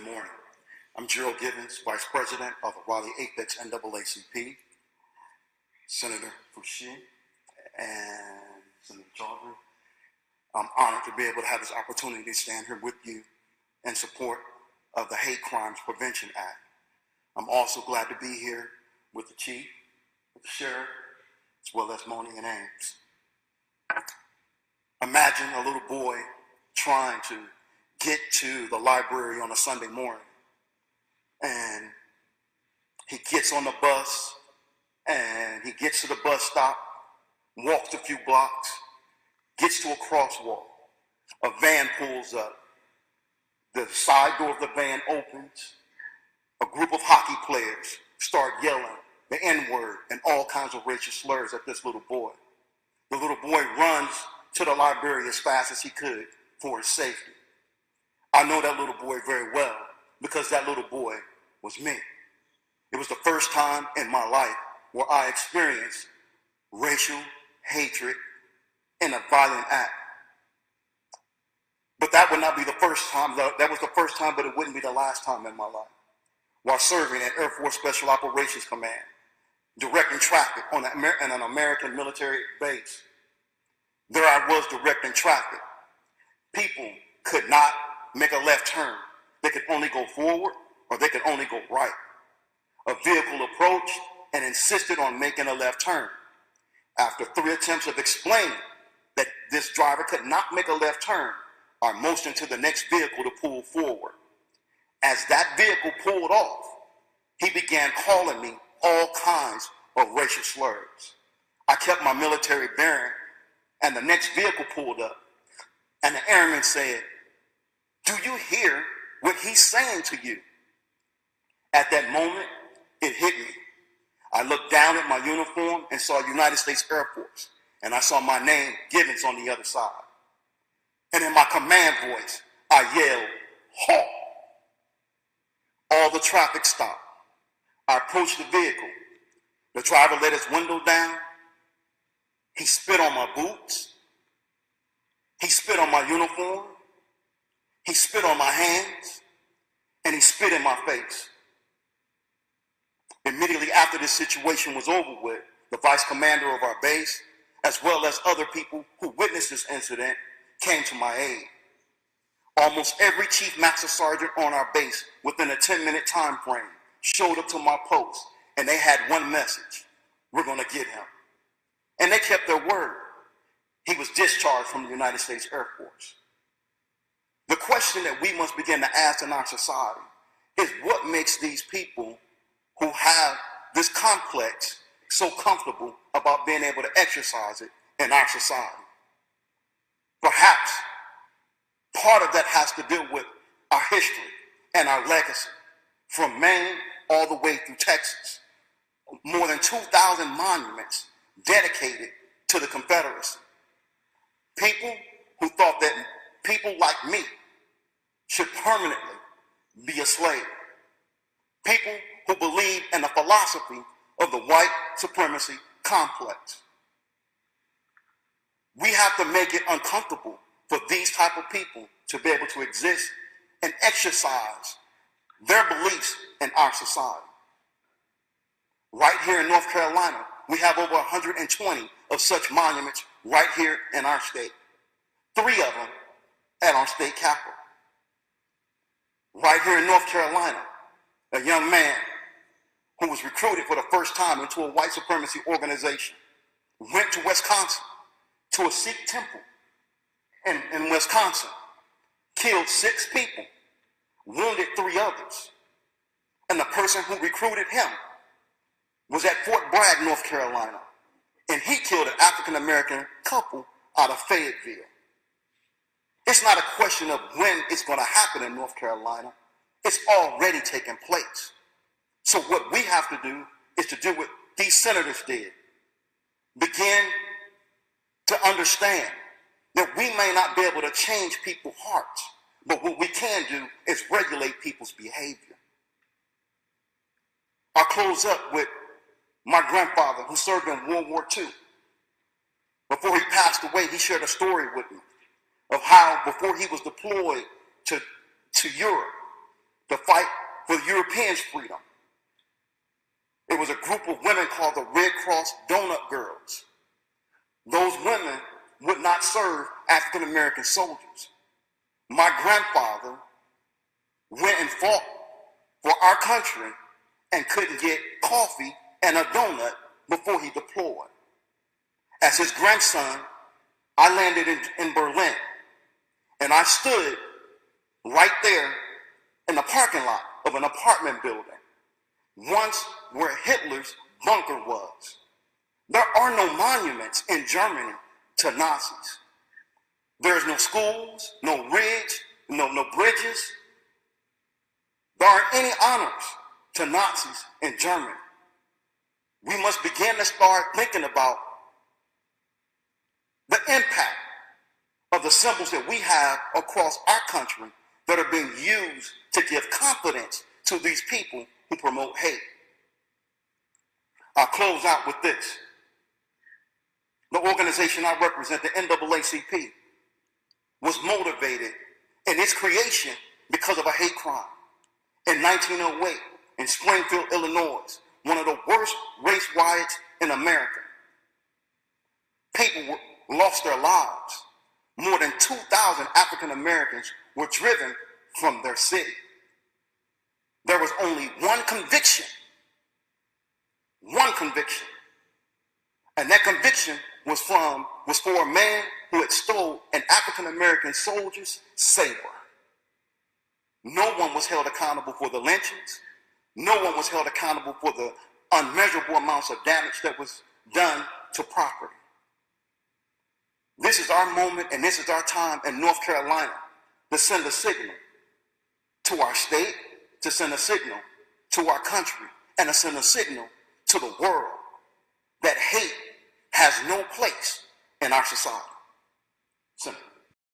morning. I'm Gerald D, Vice President of the Raleigh-Apex NAACP, Senator Foushee, and Senator Chaudhuri. I'm honored to be able to have this opportunity to stand here with you in support of the Hate Crimes Prevention Act. I'm also glad to be here with the Chief, with the Sheriff, as well as Moni and Ames. Imagine a little boy trying to get to the library on a Sunday morning, and he gets on the bus, and he gets to the bus stop, walks a few blocks, gets to a crosswalk. A van pulls up. The side door of the van opens. A group of hockey players start yelling the N-word and all kinds of racial slurs at this little boy. The little boy runs to the library as fast as he could for his safety. I know that little boy very well because that little boy was me. It was the first time in my life where I experienced racial hatred in a violent act. But that would not be the first time. That was the first time, but it wouldn't be the last time in my life. While serving at Air Force Special Operations Command, directing traffic on an American military base, there I was directing traffic. People could not make a left turn. They could only go forward or they could only go right. A vehicle approached and insisted on making a left turn. After 3 attempts of explaining that this driver could not make a left turn, I motioned to the next vehicle to pull forward. As that vehicle pulled off, he began calling me all kinds of racial slurs. I kept my military bearing, and the next vehicle pulled up, and the airman said, "Do you hear what he's saying to you?" At that moment, it hit me. I looked down at my uniform and saw United States Air Force, and I saw my name, Gibbons, on the other side. And in my command voice, I yelled, "Halt!" All the traffic stopped. I approached the vehicle. The driver let his window down. He spit on my boots. He spit on my uniform. He spit on my hands. And he spit in my face. Immediately after this situation was over with, the vice commander of our base, as well as other people who witnessed this incident, came to my aid. Almost every chief master sergeant on our base within a 10-minute time frame showed up to my post, and they had one message: we're going to get him. And they kept their word. He was discharged from the United States Air Force. The question that we must begin to ask in our society is what makes these people who have this complex so comfortable about being able to exercise it in our society. Perhaps part of that has to do with our history and our legacy, from Maine all the way through Texas. More than 2,000 monuments dedicated to the Confederacy. People who thought that people like me should permanently be a slave. People who believe in the philosophy of the white supremacy complex. We have to make it uncomfortable for these type of people to be able to exist and exercise their beliefs in our society. Right here in North Carolina, we have over 120 of such monuments right here in our state. 3 of them at our state capitol. Right here in North Carolina, a young man who was recruited for the first time into a white supremacy organization went to Wisconsin to a Sikh temple in Wisconsin, killed 6 people, wounded 3 others. And the person who recruited him was at Fort Bragg, North Carolina, and he killed an African-American couple out of Fayetteville. It's not a question of when it's going to happen in North Carolina. It's already taken place. So what we have to do is to do what these senators did. Begin to understand that we may not be able to change people's hearts, but what we can do is regulate people's behavior. I'll close up with my grandfather, who served in World War II. Before he passed away, he shared a story with me of how before he was deployed to Europe, to fight for the Europeans' freedom. It was a group of women called the Red Cross Donut Girls. Those women would not serve African American soldiers. My grandfather went and fought for our country and couldn't get coffee and a donut before he deployed. As his grandson, I landed in Berlin, and I stood right there in the parking lot of an apartment building, once where Hitler's bunker was. There are no monuments in Germany to Nazis. There's no schools, no ridge, no bridges. There aren't any honors to Nazis in Germany. We must begin to start thinking about the impact of the symbols that we have across our country that are being used to give confidence to these people who promote hate. I'll close out with this. The organization I represent, the NAACP, was motivated in its creation because of a hate crime. In 1908, in Springfield, Illinois, one of the worst race riots in America, people lost their lives. More than 2,000 African Americans were driven from their city. There was only one conviction, and that conviction was for a man who had stole an African American soldier's saber. No one was held accountable for the lynchings. No one was held accountable for the unmeasurable amounts of damage that was done to property. This is our moment, and this is our time in North Carolina to send a signal to our state, to send a signal to our country, and to send a signal to the world that hate has no place in our society. Simple.